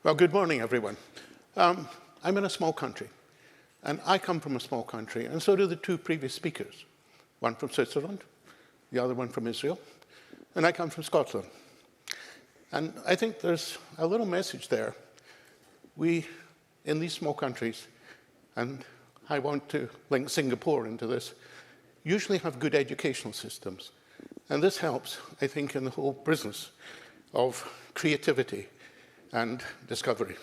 Well, good morning, everyone. I'm in a small country, and I come from a small country, and so do the two previous speakers. One from Switzerland, the other one from Israel, and I come from Scotland. And I think there's a little message there. We, in these small countries, and I want to link Singapore into this, usually have good educational systems. And this helps, I think, in the whole business of creativity and discovery.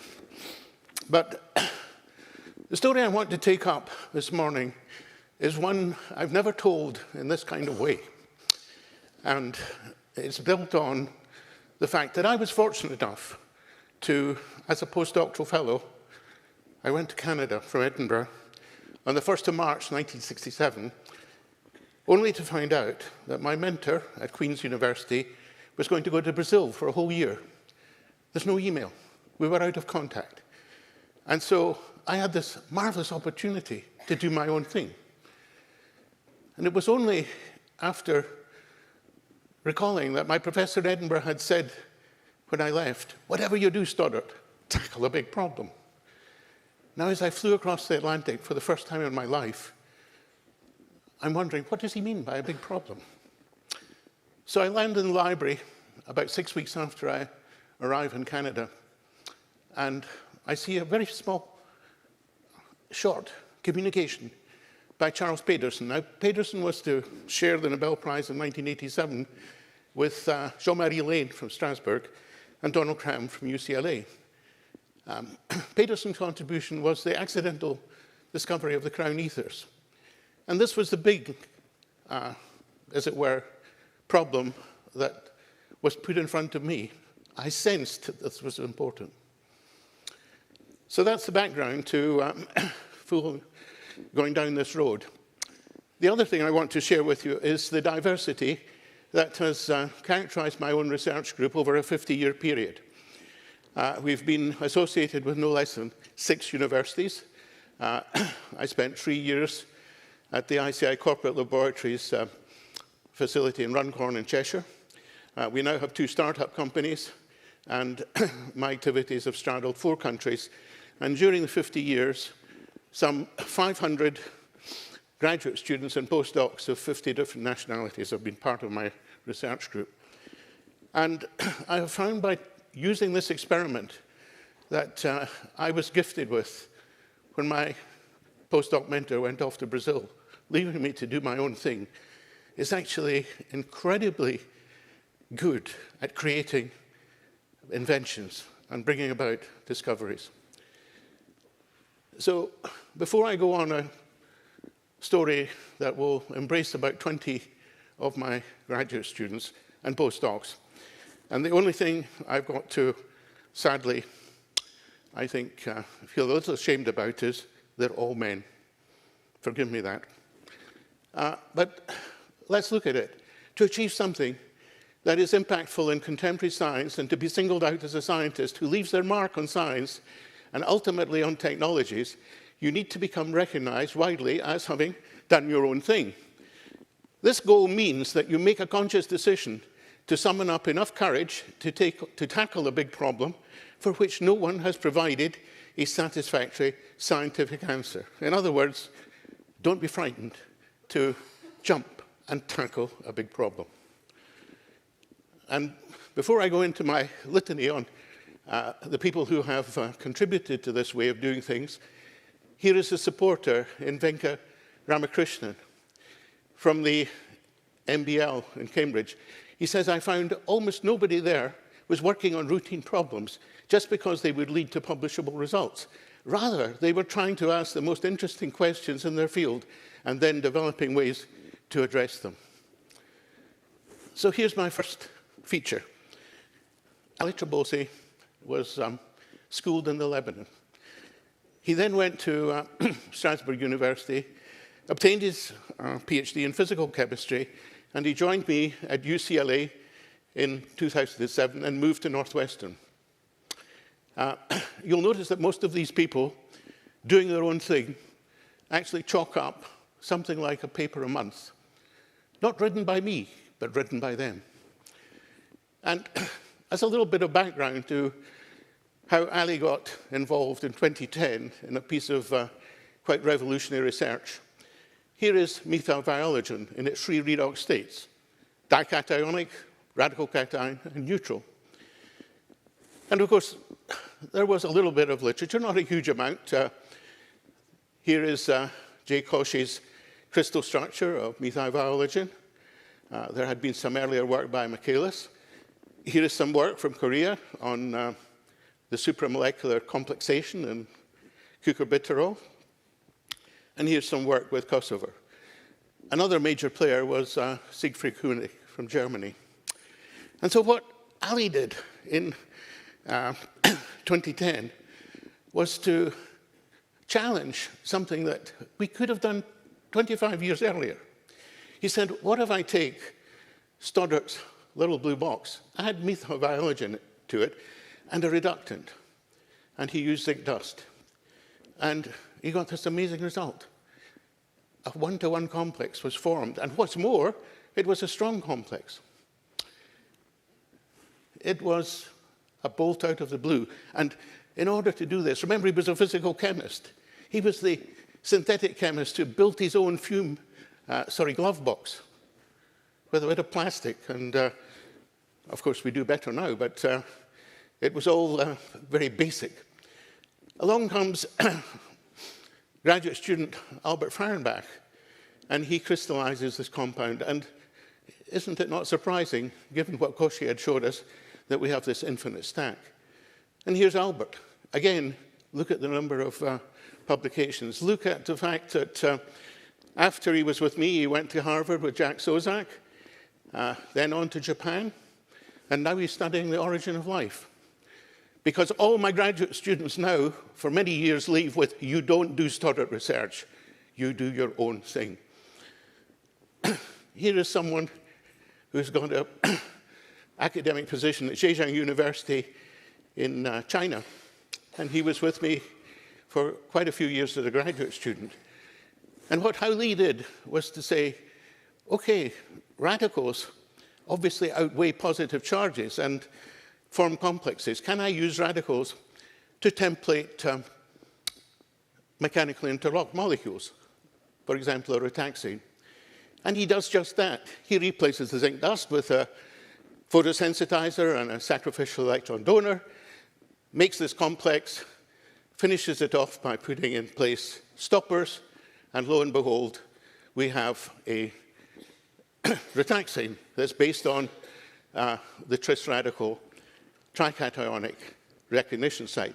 But the story I want to take up this morning is one I've never told in this kind of way. And it's built on the fact that I was fortunate enough to, as a postdoctoral fellow, I went to Canada from Edinburgh on the 1st of March 1967, only to find out that my mentor at Queen's University was going to go to Brazil for a whole year. There's no email. We were out of contact. And so I had this marvelous opportunity to do my own thing. And it was only after recalling that my professor at Edinburgh had said when I left, whatever you do, Stoddart, tackle a big problem. Now, as I flew across the Atlantic for the first time in my life, I'm wondering, what does he mean by a big problem? So I landed in the library about 6 weeks after I arrived in Canada, and I see a very small, short communication by Charles Pedersen. Now, Pedersen was to share the Nobel Prize in 1987 with Jean-Marie Lane from Strasbourg and Donald Cram from UCLA. Pedersen's contribution was the accidental discovery of the crown ethers. And this was the big, as it were, problem that was put in front of me. I sensed that this was important. So that's the background to going down this road. The other thing I want to share with you is the diversity that has characterized my own research group over a 50-year period. We've been associated with no less than 6 universities. I spent 3 years at the ICI Corporate Laboratories facility in Runcorn in Cheshire. We now have 2 startup companies, and my activities have straddled 4 countries. And during the 50 years, some 500 graduate students and postdocs of 50 different nationalities have been part of my research group. And I have found by using this experiment that I was gifted with when my postdoc mentor went off to Brazil, leaving me to do my own thing, is actually incredibly good at creating inventions and bringing about discoveries. So before I go on a story that will embrace about 20 of my graduate students and postdocs, and the only thing I've got to, sadly, I think, feel a little ashamed about is they're all men. Forgive me that. But let's look at it. To achieve something that is impactful in contemporary science and to be singled out as a scientist who leaves their mark on science and ultimately on technologies, you need to become recognized widely as having done your own thing. This goal means that you make a conscious decision to summon up enough courage to tackle a big problem for which no one has provided a satisfactory scientific answer. In other words, don't be frightened to jump and tackle a big problem. And before I go into my litany on the people who have contributed to this way of doing things, here is a supporter in Venka Ramakrishnan from the MBL in Cambridge. He says, I found almost nobody there was working on routine problems just because they would lead to publishable results. Rather, they were trying to ask the most interesting questions in their field and then developing ways to address them. So here's my first feature. Aluminium was schooled in Lebanon. He then went to Strasbourg University, obtained his PhD in physical chemistry, and he joined me at UCLA in 2007 and moved to Northwestern. You'll notice that most of these people doing their own thing actually chalk up something like a paper a month. Not written by me, but written by them. And as a little bit of background to how Ali got involved in 2010 in a piece of quite revolutionary research. Here is methyl in its three redox states: dicationic, radical cation, and neutral. And of course, there was a little bit of literature, not a huge amount. Here is J. Kosh's crystal structure of methyl. There had been some earlier work by Michaelis. Here is some work from Korea on the supramolecular complexation in cucurbityrol. And here's some work with Kosovo. Another major player was Siegfried Kuhnig from Germany. And so what Ali did in 2010 was to challenge something that we could have done 25 years earlier. He said, what if I take Stoddart's little blue box, add methyl to it, and a reductant? And he used zinc dust. And he got this amazing result. A one-to-one complex was formed. And what's more, it was a strong complex. It was a bolt out of the blue. And in order to do this, remember, he was a physical chemist. He was the synthetic chemist who built his own glove box with a bit of plastic. And of course, we do better now, but it was all very basic. Along comes graduate student Albert Fehrenbach, and he crystallizes this compound. And isn't it not surprising, given what Koshi had showed us, that we have this infinite stack? And here's Albert. Again, look at the number of publications. Look at the fact that after he was with me, he went to Harvard with Jack Sozak, then on to Japan, and now he's studying the origin of life. Because all my graduate students now, for many years, leave with, you don't do Stoddart research, you do your own thing. Here is someone who's got an academic position at Zhejiang University in China, and he was with me for quite a few years as a graduate student. And what Hao Li did was to say, okay, radicals obviously outweigh positive charges and form complexes. Can I use radicals to template mechanically interlocked molecules? For example, a rataxane. And he does just that. He replaces the zinc dust with a photosensitizer and a sacrificial electron donor, makes this complex, finishes it off by putting in place stoppers, and lo and behold, we have a rataxane that's based on the tris radical tricationic recognition site.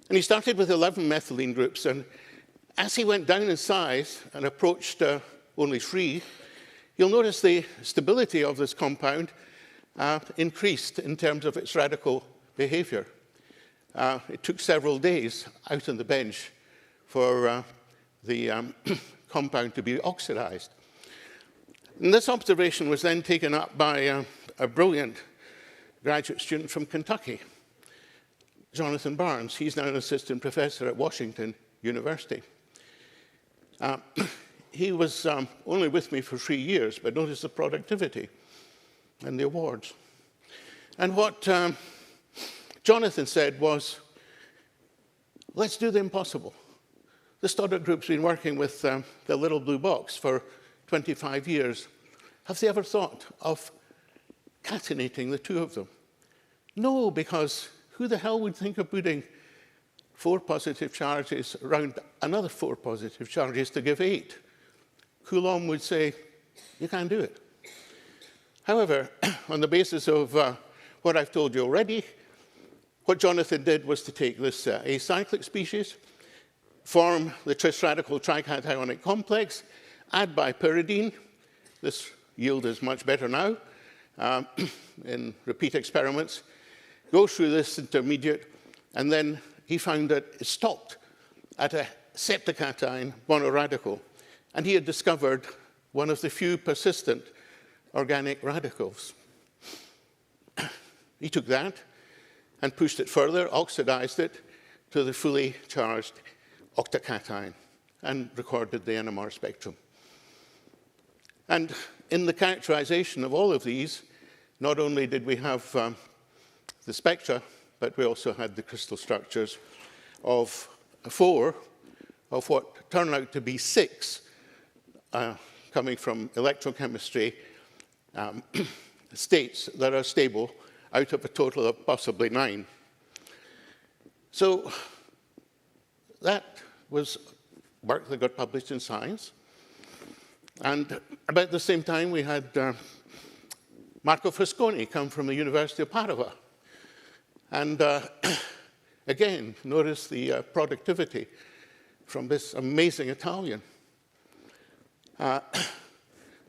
And he started with 11 methylene groups, and as he went down in size and approached only 3, you'll notice the stability of this compound increased in terms of its radical behavior. It took several days out on the bench for the compound to be oxidized. And this observation was then taken up by a brilliant graduate student from Kentucky, Jonathan Barnes. He's now an assistant professor at Washington University. He was only with me for 3 years, but notice the productivity and the awards. And what Jonathan said was, let's do the impossible. The Stoddart group's been working with the little blue box for 25 years. Have they ever thought of catenating the two of them? No, because who the hell would think of putting 4 positive charges around another 4 positive charges to give 8? Coulomb would say, you can't do it. However, on the basis of what I've told you already, what Jonathan did was to take this acyclic species, form the tris radical tricationic complex, add bipyridine. This yield is much better now in repeat experiments. Go through this intermediate, and then he found that it stopped at a septacation monoradical. And he had discovered one of the few persistent organic radicals. He took that and pushed it further, oxidized it to the fully charged octacation, and recorded the NMR spectrum. And in the characterization of all of these, not only did we have the spectra but we also had the crystal structures of 4 of what turned out to be 6 coming from electrochemistry states that are stable out of a total of possibly 9. So that was work that got published in Science. And about the same time, we had Marco Fresconi come from the University of Padua. And again, notice the productivity from this amazing Italian.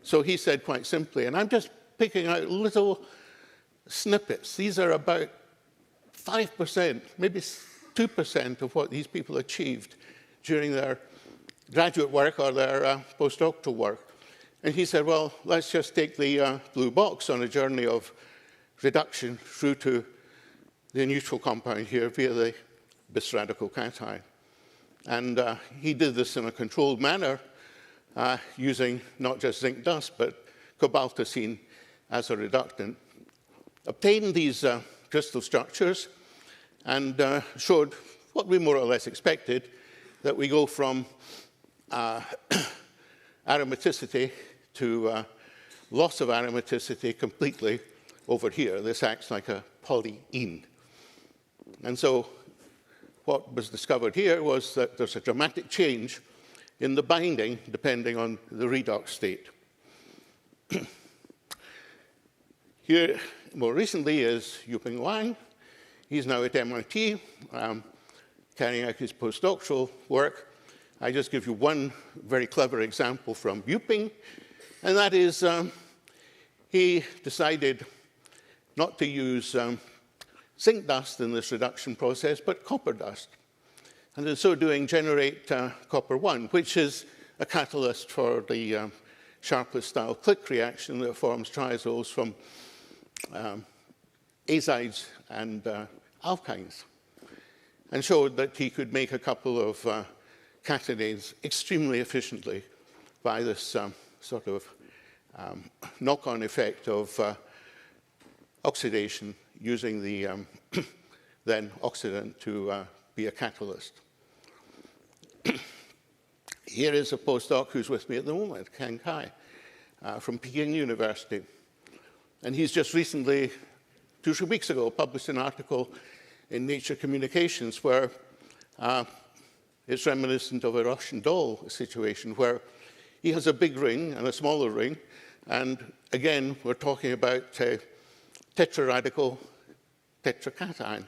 So he said quite simply, and I'm just picking out little snippets. These are about 5%, maybe 2% of what these people achieved during their graduate work or their postdoctoral work. And he said, well, let's just take the blue box on a journey of reduction through to the neutral compound here via the bis radical cation. And he did this in a controlled manner using not just zinc dust, but cobaltocene as a reductant. Obtained these crystal structures and showed what we more or less expected, that we go from aromaticity to loss of aromaticity completely over here. This acts like a polyene. And so what was discovered here was that there's a dramatic change in the binding depending on the redox state. Here, more recently, is Yuping Wang. He's now at MIT, carrying out his postdoctoral work. I just give you one very clever example from Yuping, and that is he decided not to use zinc dust in this reduction process, but copper dust. And in so doing, generate copper-1, which is a catalyst for the Sharpless-style click reaction that forms triazoles from azides and alkynes, and showed that he could make a couple of catenanes extremely efficiently by this sort of knock-on effect of oxidation using the then oxidant to be a catalyst. Here is a postdoc who's with me at the moment, Ken Kai, from Peking University. And he's just recently, 2 weeks ago, published an article in Nature Communications where it's reminiscent of a Russian doll situation where he has a big ring and a smaller ring. And again, we're talking about a tetraradical tetracation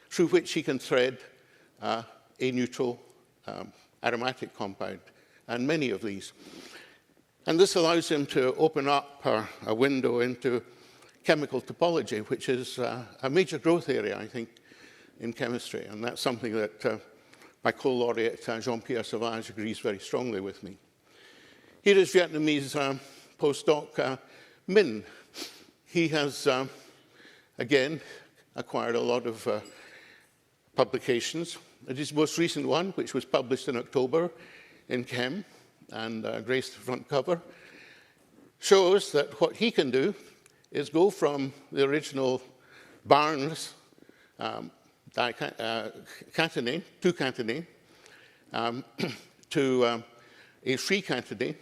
through which he can thread a neutral aromatic compound, and many of these. And this allows him to open up a window into chemical topology, which is a major growth area, I think, in chemistry. And that's something that my co-laureate, Jean-Pierre Sauvage, agrees very strongly with me. Here is Vietnamese postdoc Minh. He has, again, acquired a lot of publications. His most recent one, which was published in October in Chem and graced the front cover, shows that what he can do is go from the original Barnes catenane, 2-catenane, to a 3-catenane,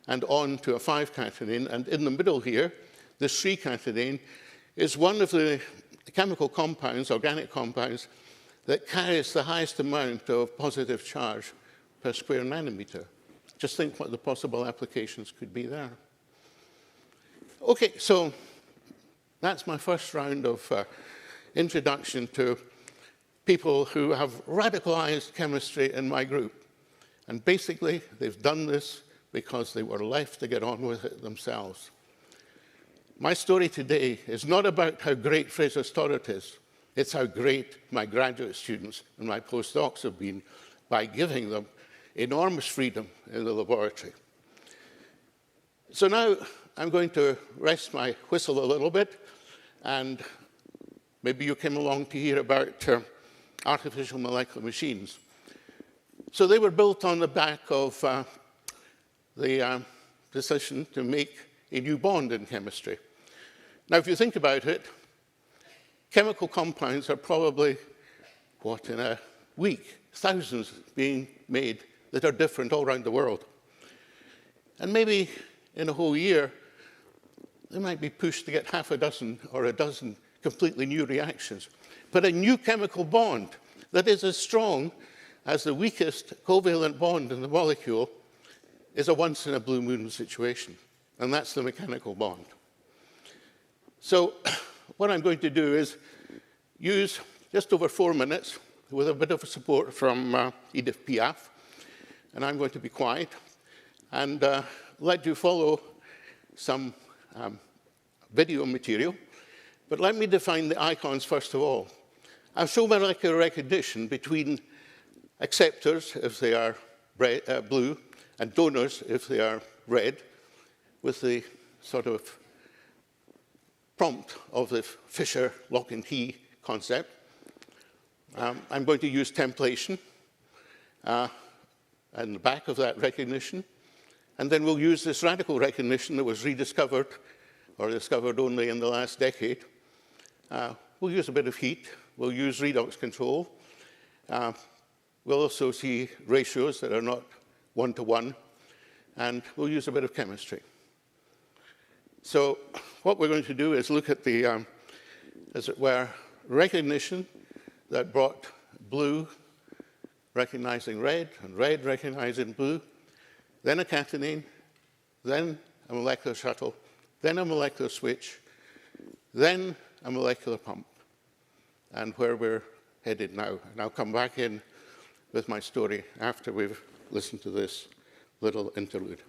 and on to a 5-catenane. And in the middle here, this 3-catenane is one of the chemical compounds, organic compounds, that carries the highest amount of positive charge per square nanometer. Just think what the possible applications could be there. Okay, so that's my first round of introduction to people who have radicalized chemistry in my group. And basically, they've done this because they were left to get on with it themselves. My story today is not about how great Fraser Stoddart is. It's how great my graduate students and my postdocs have been by giving them enormous freedom in the laboratory. So now I'm going to rest my whistle a little bit, and maybe you came along to hear about artificial molecular machines. So they were built on the back of the decision to make a new bond in chemistry. Now, if you think about it, chemical compounds are probably, what, in a week, thousands being made that are different all around the world. And maybe in a whole year, they might be pushed to get half a dozen or a dozen completely new reactions. But a new chemical bond that is as strong as the weakest covalent bond in the molecule is a once-in-a-blue-moon situation. And that's the mechanical bond. So what I'm going to do is use just over 4 minutes with a bit of support from Edith Piaf. And I'm going to be quiet and let you follow some video material. But let me define the icons first of all. I've shown molecular recognition between acceptors, if they are blue, and donors, if they are red, with the sort of prompt of the Fisher lock and key concept. I'm going to use templation and the back of that recognition. And then we'll use this radical recognition that was rediscovered or discovered only in the last decade. We'll use a bit of heat. We'll use redox control. We'll also see ratios that are not one-to-one. And we'll use a bit of chemistry. So what we're going to do is look at the, as it were, recognition that brought blue recognizing red, and red recognizing blue, then a catenane, then a molecular shuttle, then a molecular switch, then a molecular pump, and where we're headed now. And I'll come back in with my story after we've listened to this little interlude.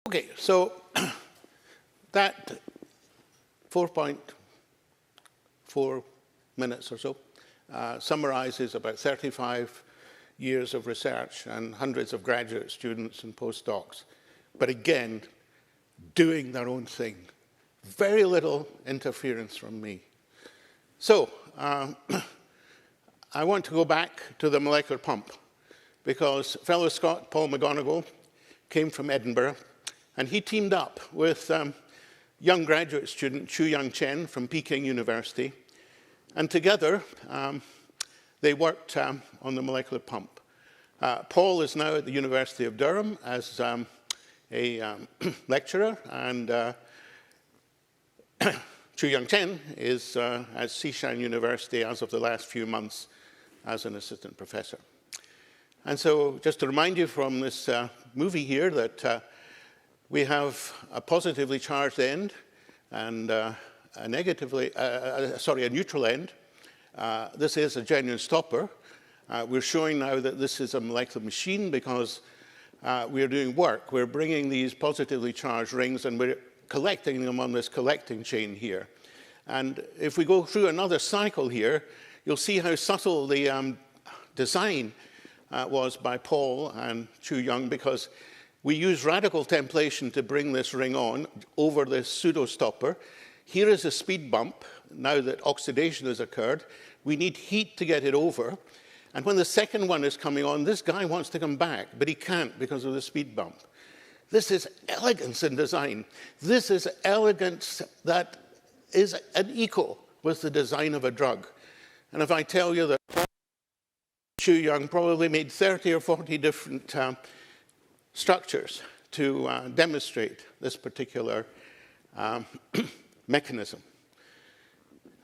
Okay, so that 4.4 minutes or so summarizes about 35 years of research and hundreds of graduate students and postdocs. But again, doing their own thing. Very little interference from me. So, I want to go back to the molecular pump, because fellow Scot Paul McGonigal came from Edinburgh, and he teamed up with young graduate student Chu-Young Chen from Peking University, and together they worked on the molecular pump. Paul is now at the University of Durham as a lecturer, and Chu-Young Chen is at Xishan University as of the last few months as an assistant professor. And so just to remind you from this movie here that we have a positively charged end and a neutral end. This is a genuine stopper. We're showing now that this is a molecular machine because we're doing work. We're bringing these positively charged rings and we're collecting them on this collecting chain here. And if we go through another cycle here, you'll see how subtle the design was by Paul and Chu-Young, because we use radical templation to bring this ring on over this pseudo-stopper. Here is a speed bump. Now that oxidation has occurred, we need heat to get it over. And when the second one is coming on, this guy wants to come back, but he can't because of the speed bump. This is elegance in design. This is elegance that is an equal with the design of a drug. And if I tell you that Chu-Young probably made 30 or 40 different structures to demonstrate this particular mechanism.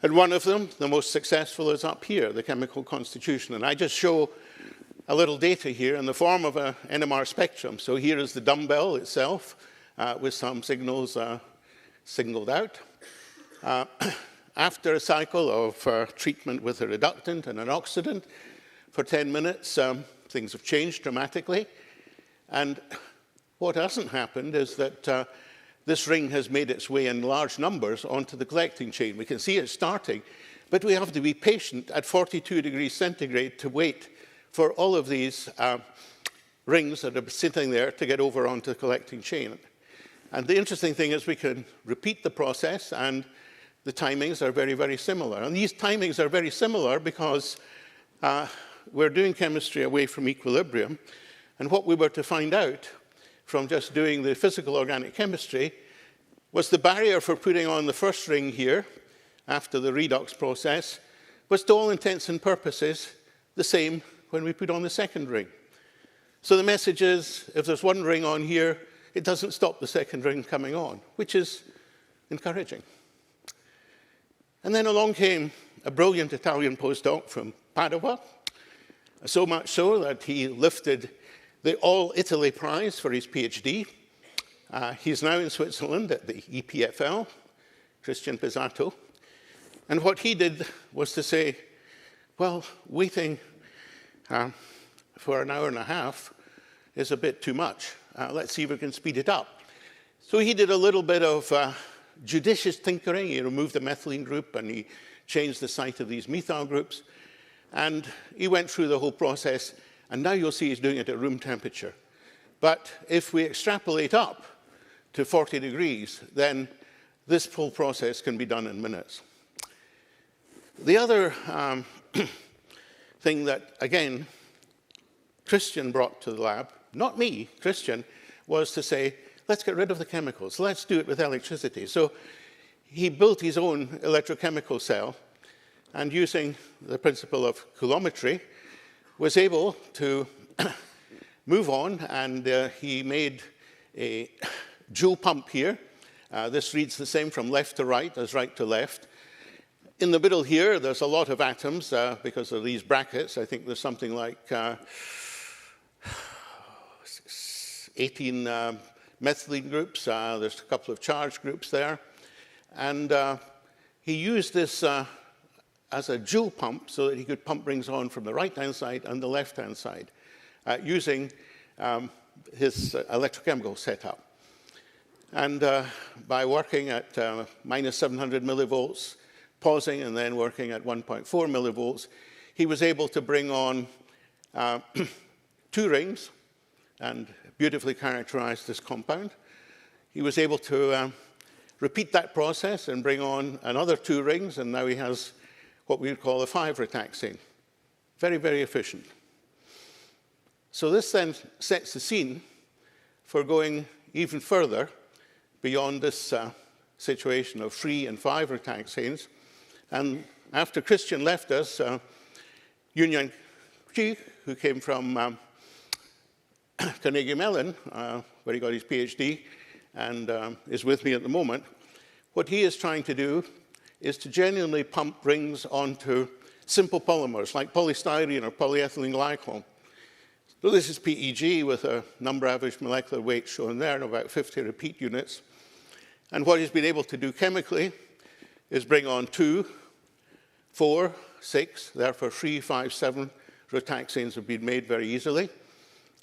And one of them, the most successful, is up here, the chemical constitution. And I just show a little data here in the form of an NMR spectrum. So here is the dumbbell itself with some signals signaled out. After a cycle of treatment with a reductant and an oxidant for 10 minutes, things have changed dramatically. And what hasn't happened is that this ring has made its way in large numbers onto the collecting chain. We can see it starting, but we have to be patient at 42 degrees centigrade to wait for all of these rings that are sitting there to get over onto the collecting chain. And the interesting thing is we can repeat the process, and the timings are very, very similar. And these timings are very similar because we're doing chemistry away from equilibrium. And what we were to find out from just doing the physical organic chemistry was the barrier for putting on the first ring here after the redox process was, to all intents and purposes, the same when we put on the second ring. So the message is, if there's one ring on here, it doesn't stop the second ring coming on, which is encouraging. And then along came a brilliant Italian postdoc from Padua, so much so that he lifted the All-Italy Prize for his PhD. He's now in Switzerland at the EPFL, Christian Pizzato. And what he did was to say, well, waiting for an hour and a half is a bit too much. Let's see if we can speed it up. So he did a little bit of judicious tinkering. He removed the methylene group and he changed the site of these methyl groups. And he went through the whole process. And now you'll see he's doing it at room temperature. But if we extrapolate up to 40 degrees, then this whole process can be done in minutes. The other thing that, again, Christian brought to the lab, not me, Christian, was to say, let's get rid of the chemicals. Let's do it with electricity. So he built his own electrochemical cell, and using the principle of coulometry, was able to move on, and he made a joule pump here. This reads the same from left to right as right to left. In the middle here, there's a lot of atoms because of these brackets. I think there's something like 18 methylene groups. There's a couple of charge groups there. And he used this as a joule pump so that he could pump rings on from the right-hand side and the left-hand side using his electrochemical setup. And by working at minus 700 millivolts, pausing, and then working at 1.4 millivolts, he was able to bring on 2 rings and beautifully characterize this compound. He was able to repeat that process and bring on another 2 rings, and now he has what we would call a 5-rataxane. Very, very efficient. So this then sets the scene for going even further beyond this situation of 3 and 5 rataxanes. And after Christian left us, Yun Chi, who came from Carnegie Mellon, where he got his PhD, and is with me at the moment, what he is trying to do is to genuinely pump rings onto simple polymers like polystyrene or polyethylene glycol. So this is PEG with a number average molecular weight shown there of about 50 repeat units. And what he's been able to do chemically is bring on 2, 4, 6, therefore 3, 5, 7 rataxanes have been made very easily.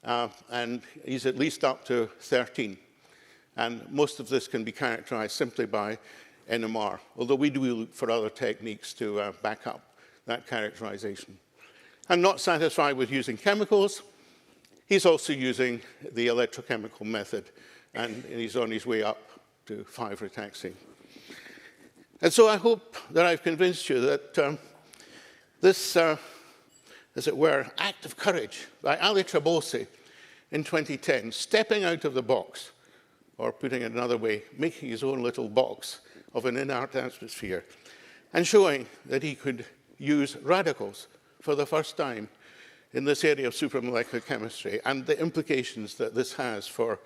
And he's at least up to 13. And most of this can be characterized simply by NMR, although we do look for other techniques to back up that characterization. And not satisfied with using chemicals, he's also using the electrochemical method, and he's on his way up to 5-rataxane. And so I hope that I've convinced you that this, as it were, act of courage by Ali Trabosi in 2010, stepping out of the box, or putting it another way, making his own little box of an inert atmosphere, and showing that he could use radicals for the first time in this area of supramolecular chemistry, and the implications that this has for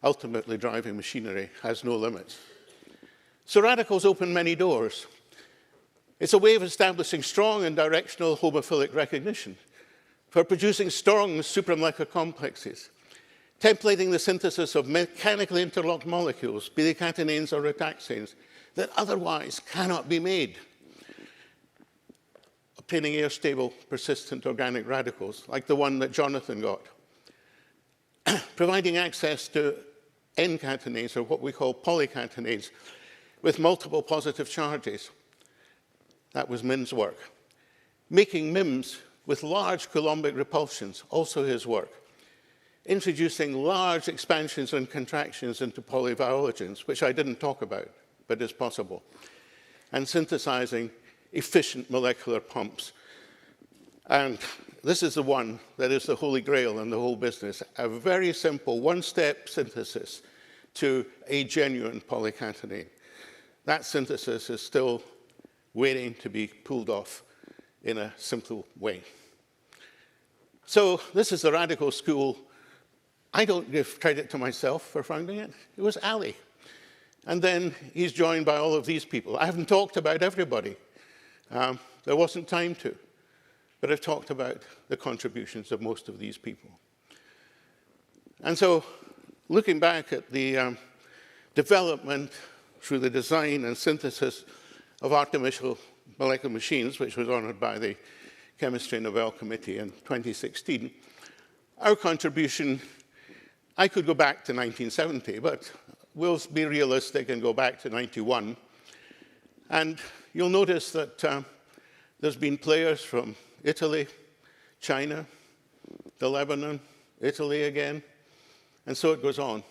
ultimately driving machinery has no limits. So radicals open many doors. It's a way of establishing strong and directional homophilic recognition, for producing strong supramolecular complexes, templating the synthesis of mechanically interlocked molecules, be they catenanes or rataxanes, that otherwise cannot be made, obtaining air-stable, persistent organic radicals, like the one that Jonathan got, providing access to N-catenanes, or what we call polycatenanes, with multiple positive charges. That was Min's work. Making MIMs with large coulombic repulsions, also his work. Introducing large expansions and contractions into polyviologens, which I didn't talk about, but is possible. And synthesizing efficient molecular pumps. And this is the one that is the holy grail in the whole business, a very simple one-step synthesis to a genuine polycatenane. That synthesis is still waiting to be pulled off in a simple way. So this is the radical school. I don't give credit to myself for founding it. It was Ali. And then he's joined by all of these people. I haven't talked about everybody. There wasn't time to. But I've talked about the contributions of most of these people. And so looking back at the development through the design and synthesis of artificial molecular machines, which was honored by the Chemistry Nobel Committee in 2016, our contribution, I could go back to 1970, but we'll be realistic and go back to 91. And you'll notice that there's been players from Italy, China, the Lebanon, Italy again, and so it goes on.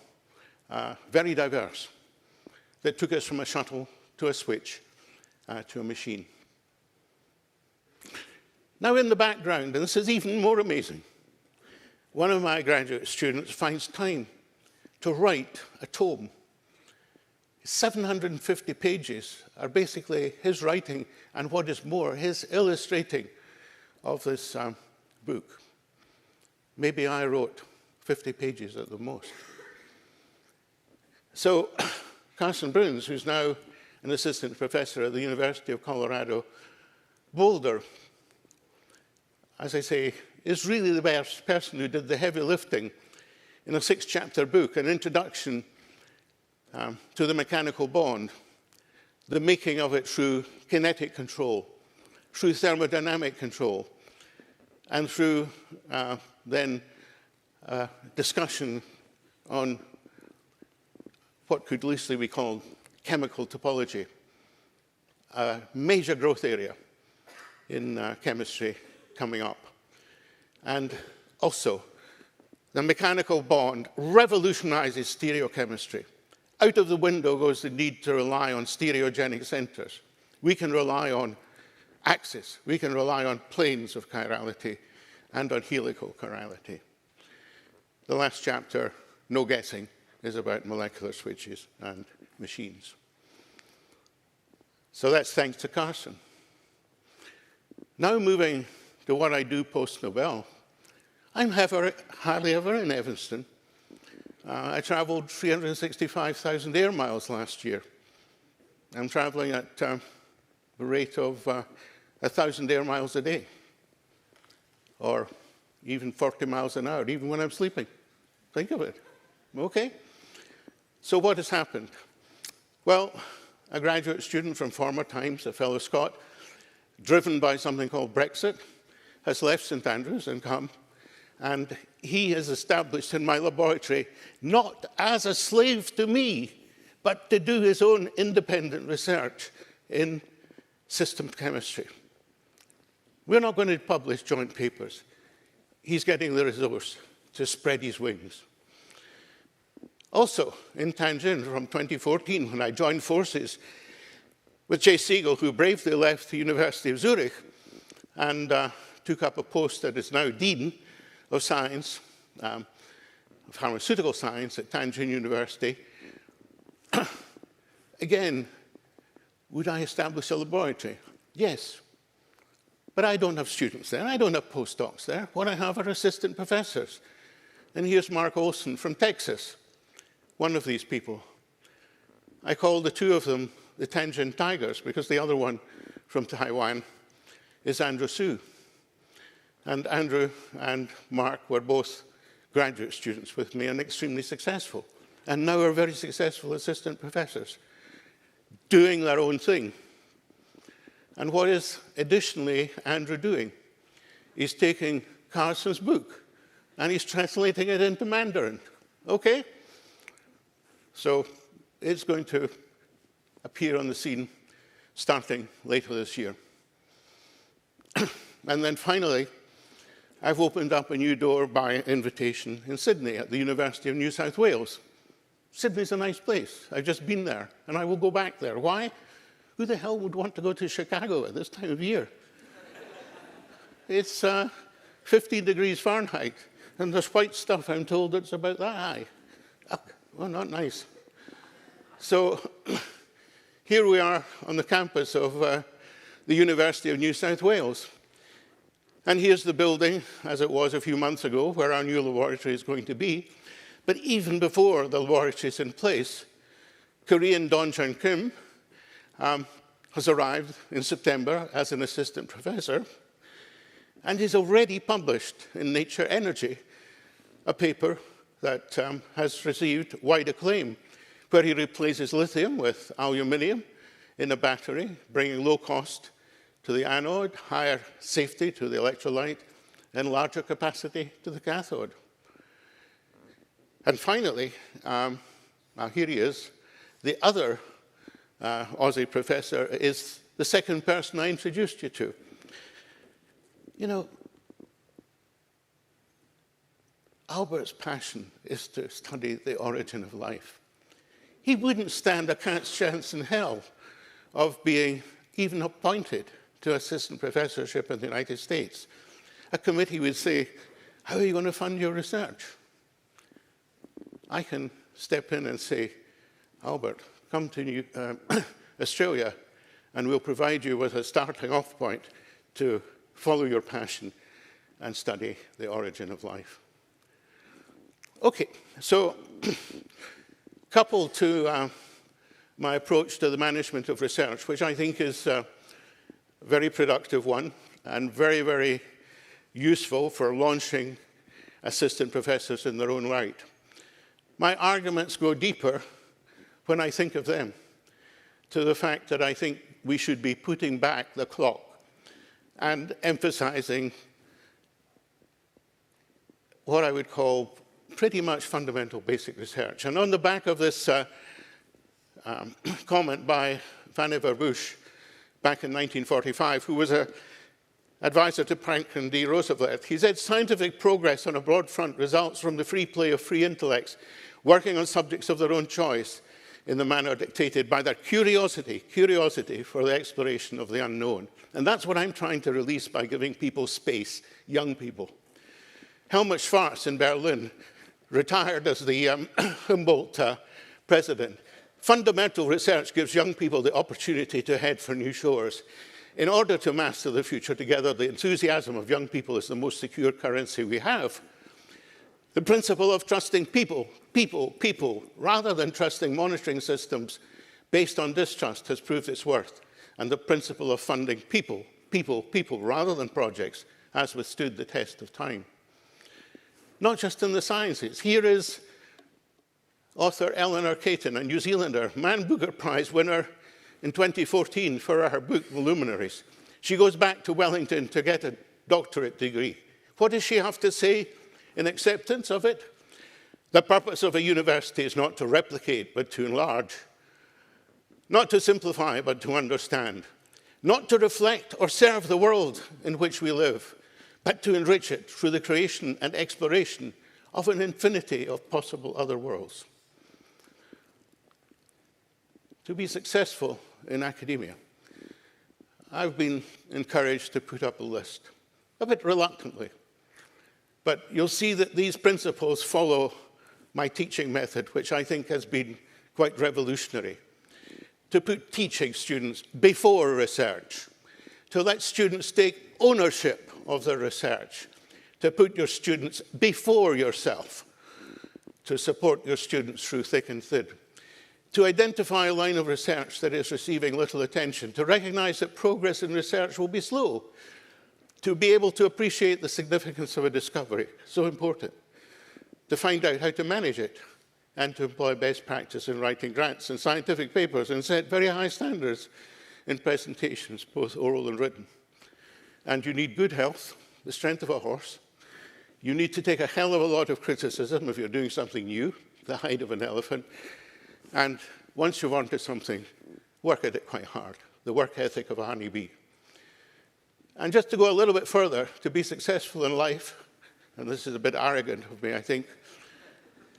Very diverse. That took us from a shuttle to a switch to a machine. Now in the background, and this is even more amazing, one of my graduate students finds time to write a tome. 750 pages are basically his writing, and what is more, his illustrating of this book. Maybe I wrote 50 pages at the most. So Carson Bruns, who's now an assistant professor at the University of Colorado, Boulder, as I say, is really the best person who did the heavy lifting in a 6-chapter book, an introduction to the mechanical bond, the making of it through kinetic control, through thermodynamic control, and through then discussion on what could loosely be called chemical topology, a major growth area in chemistry coming up. And also, the mechanical bond revolutionizes stereochemistry. Out of the window goes the need to rely on stereogenic centers. We can rely on axes. We can rely on planes of chirality and on helical chirality. The last chapter, no guessing, is about molecular switches and machines. So that's thanks to Carson. Now moving to what I do post-Nobel, I'm hardly ever in Evanston. I traveled 365,000 air miles last year. I'm traveling at the rate of 1,000 air miles a day, or even 40 miles an hour, even when I'm sleeping. Think of it. Okay? So what has happened? Well, a graduate student from former times, a fellow Scot, driven by something called Brexit, has left St Andrews and come, and he has established in my laboratory, not as a slave to me, but to do his own independent research in system chemistry. We're not going to publish joint papers. He's getting the resource to spread his wings. Also, in Tangent from 2014, when I joined forces with Jay Siegel, who bravely left the University of Zurich and took up a post that is now Dean of Science, Pharmaceutical Science at Tangent University. Again, would I establish a laboratory? Yes. But I don't have students there. I don't have postdocs there. What I have are assistant professors. And here's Mark Olson from Texas, one of these people. I call the two of them the Tangent Tigers, because the other one from Taiwan is Andrew Su. And Andrew and Mark were both graduate students with me and extremely successful. And now are very successful assistant professors, doing their own thing. And what is additionally Andrew doing? He's taking Carson's book and he's translating it into Mandarin. Okay? So it's going to appear on the scene starting later this year. And then finally, I've opened up a new door by invitation in Sydney at the University of New South Wales. Sydney's a nice place. I've just been there, and I will go back there. Why? Who the hell would want to go to Chicago at this time of year? It's 15 degrees Fahrenheit, and there's white stuff, I'm told, that's about that high. Well, not nice. So here we are on the campus of the University of New South Wales. And here's the building, as it was a few months ago, where our new laboratory is going to be. But even before the laboratory is in place, Korean Dongjun Kim has arrived in September as an assistant professor, and he's already published in Nature Energy a paper that has received wide acclaim, where he replaces lithium with aluminium in a battery, bringing low cost to the anode, higher safety to the electrolyte, and larger capacity to the cathode. And finally, now here he is, the other Aussie professor is the second person I introduced you to. You know, Albert's passion is to study the origin of life. He wouldn't stand a cat's chance in hell of being even appointed to assistant professorship in the United States. A committee would say, how are you going to fund your research? I can step in and say, Albert, come to Australia, and we'll provide you with a starting off point to follow your passion and study the origin of life. Okay, so coupled to my approach to the management of research, which I think is a very productive one and very, very useful for launching assistant professors in their own right. My arguments go deeper when I think of them, to the fact that I think we should be putting back the clock and emphasizing what I would call pretty much fundamental basic research. And on the back of this comment by Vannevar Bush back in 1945, who was an advisor to Franklin D. Roosevelt. He said, scientific progress on a broad front results from the free play of free intellects working on subjects of their own choice in the manner dictated by their curiosity for the exploration of the unknown. And that's what I'm trying to release by giving people space, young people. Helmut Schwarz in Berlin retired as the Humboldt president. Fundamental research gives young people the opportunity to head for new shores. In order to master the future together, the enthusiasm of young people is the most secure currency we have. The principle of trusting people, rather than trusting monitoring systems based on distrust has proved its worth. And the principle of funding people, rather than projects has withstood the test of time. Not just in the sciences. Here is author Eleanor Caton, a New Zealander, Man Booker Prize winner in 2014 for her book, The Luminaries. She goes back to Wellington to get a doctorate degree. What does she have to say in acceptance of it? The purpose of a university is not to replicate, but to enlarge. Not to simplify, but to understand. Not to reflect or serve the world in which we live, but to enrich it through the creation and exploration of an infinity of possible other worlds. To be successful in academia, I've been encouraged to put up a list, a bit reluctantly. But you'll see that these principles follow my teaching method, which I think has been quite revolutionary. To put teaching students before research, to let students take ownership of their research, to put your students before yourself, to support your students through thick and thin, to identify a line of research that is receiving little attention, to recognize that progress in research will be slow, to be able to appreciate the significance of a discovery, so important, to find out how to manage it, and to employ best practice in writing grants and scientific papers and set very high standards in presentations, both oral and written. And you need good health, the strength of a horse. You need to take a hell of a lot of criticism if you're doing something new, the height of an elephant. And once you're onto something, work at it quite hard, the work ethic of a honeybee. And just to go a little bit further, to be successful in life, and this is a bit arrogant of me, I think,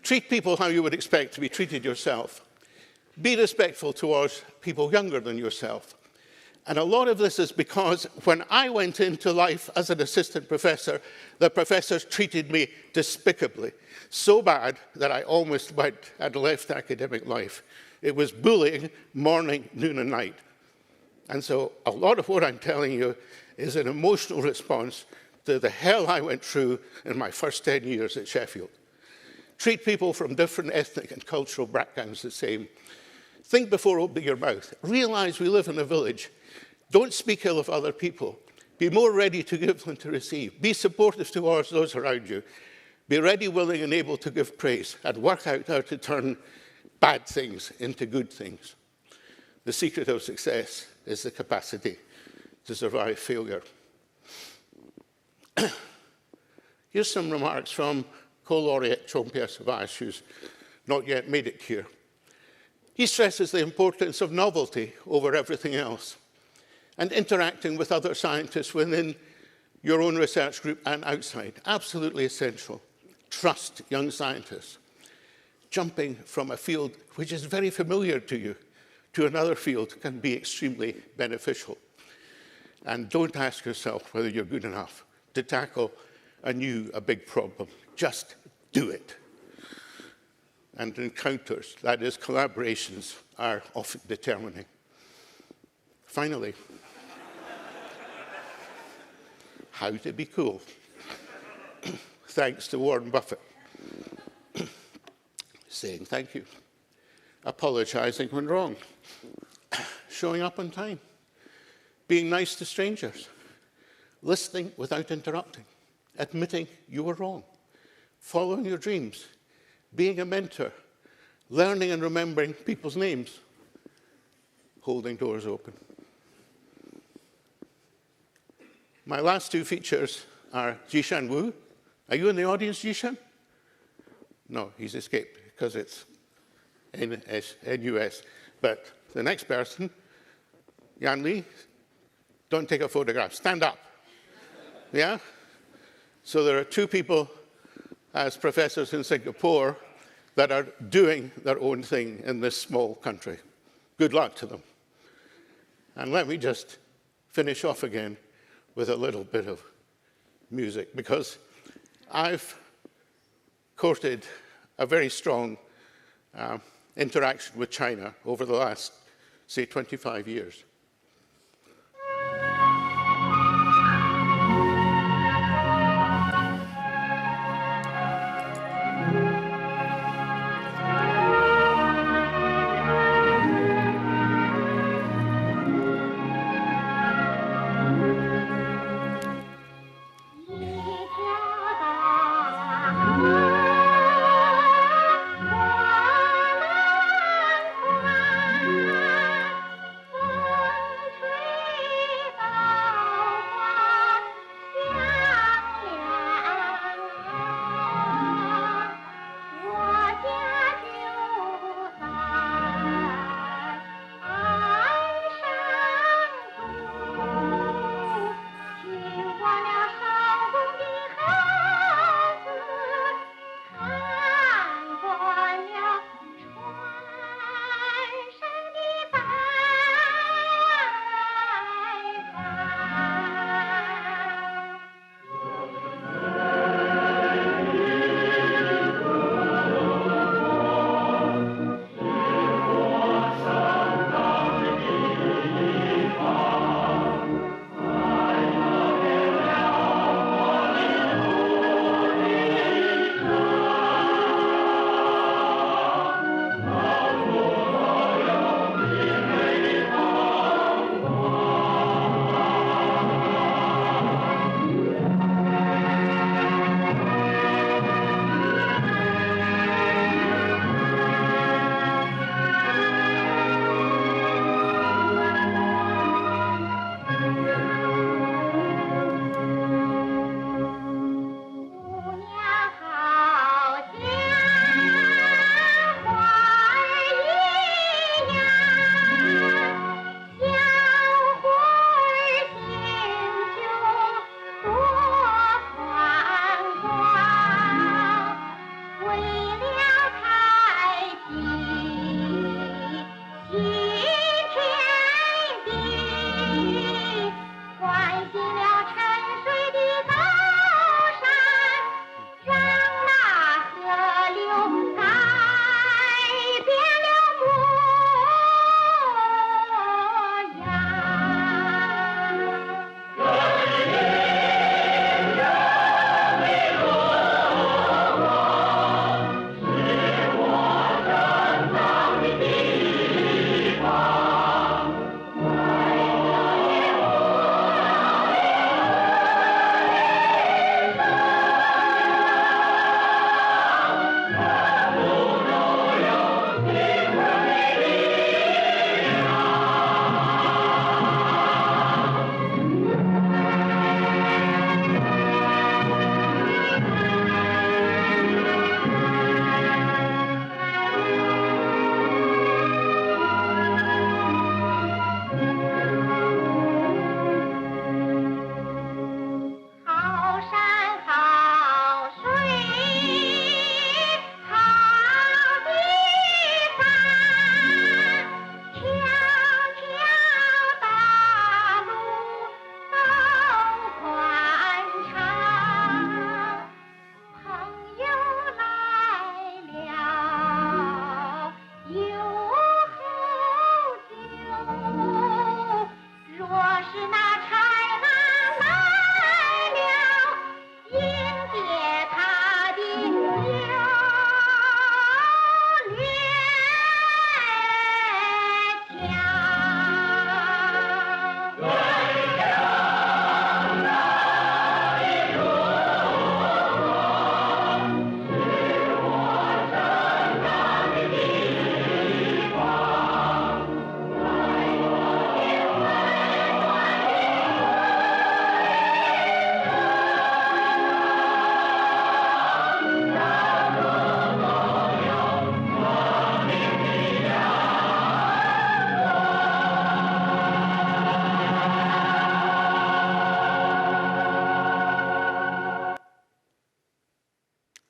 treat people how you would expect to be treated yourself. Be respectful towards people younger than yourself. And a lot of this is because when I went into life as an assistant professor, the professors treated me despicably, so bad that I almost had left academic life. It was bullying morning, noon, and night. And so a lot of what I'm telling you is an emotional response to the hell I went through in my first 10 years at Sheffield. Treat people from different ethnic and cultural backgrounds the same. Think before opening your mouth. Realize we live in a village. Don't speak ill of other people. Be more ready to give than to receive. Be supportive towards those around you. Be ready, willing, and able to give praise, and work out how to turn bad things into good things. The secret of success is the capacity to survive failure. Here's some remarks from co-laureate Jean-Pierre Sauvage, who's not yet made it here. He stresses the importance of novelty over everything else, and interacting with other scientists within your own research group and outside. Absolutely essential. Trust young scientists. Jumping from a field which is very familiar to you to another field can be extremely beneficial. And don't ask yourself whether you're good enough to tackle a big problem. Just do it. And encounters, that is, collaborations, are often determining. Finally, how to be cool. Thanks to Warren Buffett. Saying thank you. Apologizing when wrong. Showing up on time. Being nice to strangers. Listening without interrupting. Admitting you were wrong. Following your dreams. Being a mentor. Learning and remembering people's names. Holding doors open. My last two features are Jishan Wu. Are you in the audience, Jishan? No, he's escaped because it's NUS. But the next person, Yan Li, don't take a photograph, stand up. Yeah? So there are two people as professors in Singapore that are doing their own thing in this small country. Good luck to them. And let me just finish off again with a little bit of music, because I've courted a very strong interaction with China over the last, say, 25 years.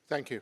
Thank you.